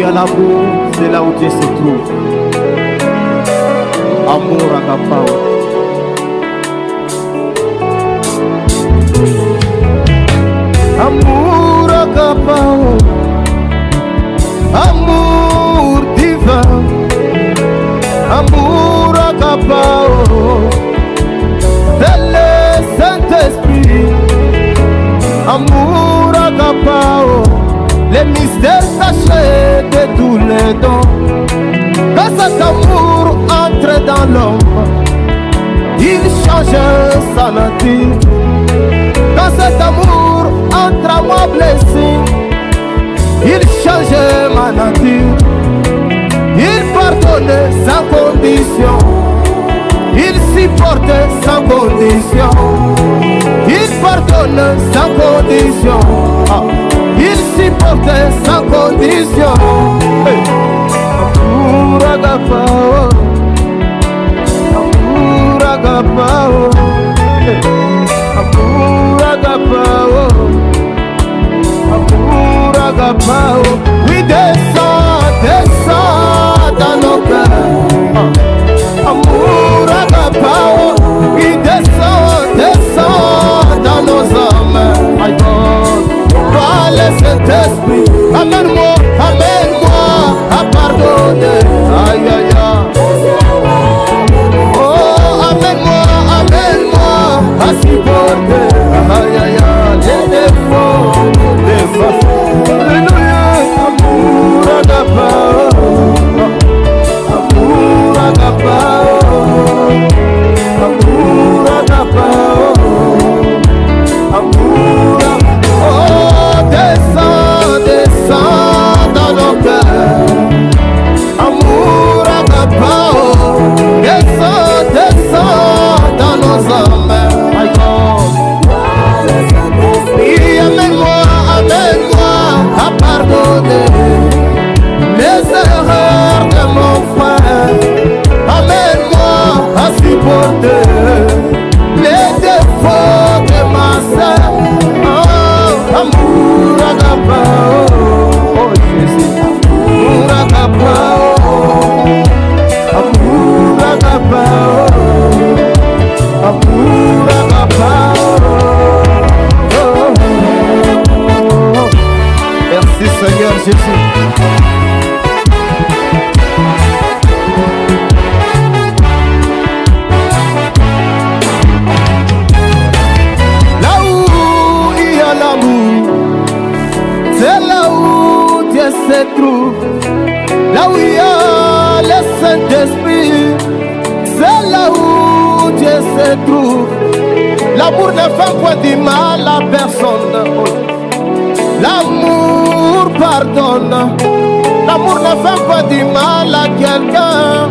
il y a l'amour, c'est là où Dieu se trouve. Amour agapao. Amour agapao. Amour divin. Amour agapao. Le Saint-Esprit. Amour agapao. Les mystères cachés de tous les dons. Quand cet amour entre dans l'homme, il change sa nature. Quand cet amour entre à moi blessé, il change ma nature. Il pardonne sans condition. Il supporte sans condition. Il pardonne sans condition. Il supporte sans condition. Amour agapao. Amour agapao. Amour agapao. Amour agapao. Oui, descend, descend dans nos cœurs. Amour agapao. Oui, descend, descend dans nos âmes. My God, par le Saint-Esprit, amène-moi à pardonner. Aïe aïe aïe. Oh, amène-moi à supporter. Aïe aïe aïe. Les défauts, les façons. Alléluia. Amour agapao. Amour agapao. Amour agapao. Amour agapao. Oh, descend, descend dans nos cœurs. Amour agapao. Descend, descend dans nos âmes. My God. Oui, amène-moi à pardonner les erreurs de mon frère. Amène-moi à supporter les défauts de ma sœur. Oh, amour agapao. Oh Jésus. Amour agapao. Amour agapao. Amour agapao. Oh. Merci Seigneur Jésus. Se trouve là où il y a le Saint-Esprit, c'est là où Dieu se trouve. L'amour ne fait pas du mal à personne. L'amour pardonne. L'amour ne fait pas du mal à quelqu'un.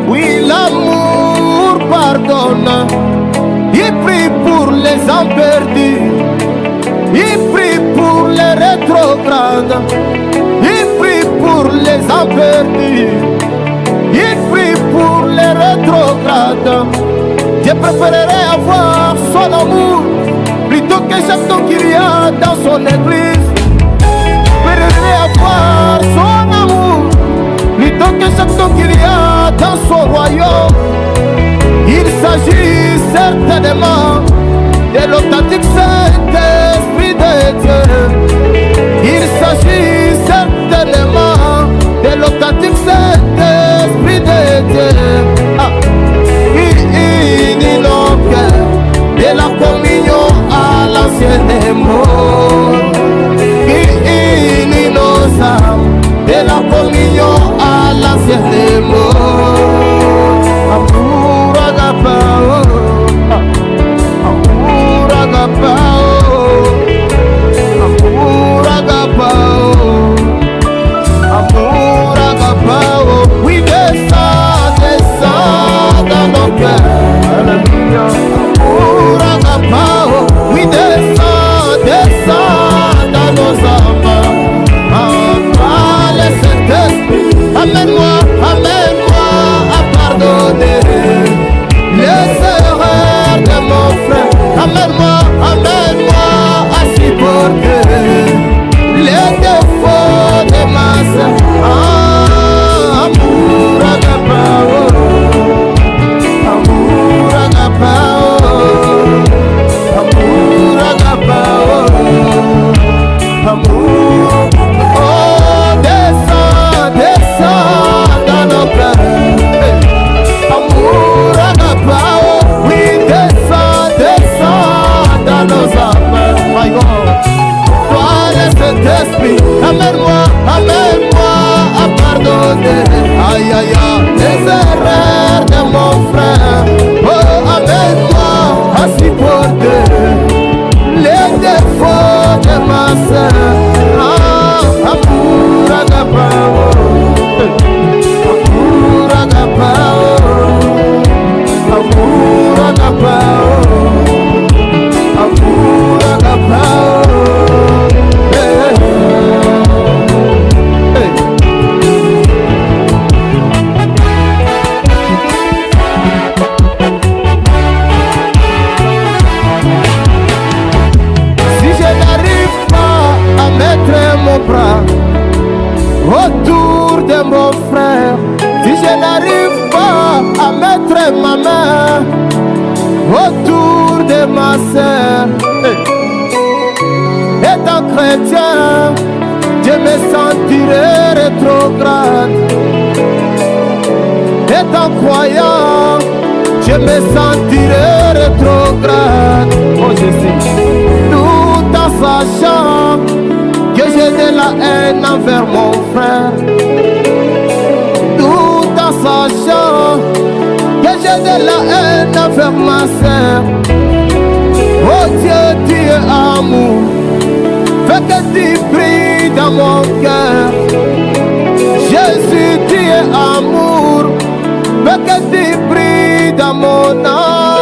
Oui, l'amour pardonne. Il prie pour les âmes perdues. Il prie pour les rétrogrades. Il prie pour les âmes perdues. Il prie pour les rétrogrades. Je préférerais avoir son amour plutôt que chaque temps qu'il y a dans son église. Je préférerais avoir son amour plutôt que chaque temps qu'il y a dans son royaume. Il s'agit certainement de l'authentique Saint-Esprit de Dieu. Il s'agit certainement de l'authentique Saint-Esprit de Dieu. Il unit nos cœurs de la communion à l'ancien monde. Il unit nos âmes de la communion à l'ancien monde. Amour agapao. autour de ma sœur. Étant chrétien, je me sentirais rétrograde. Étant croyant, je me sentirais rétrograde. Oh Jésus, tout en sachant que j'ai de la haine envers mon frère. Tout en sachant que j'ai de la haine envers ma sœur. Oh Dieu, tu es amour, fais que tu brilles dans mon cœur. Jésus, tu es amour, fais que tu brilles dans mon âme.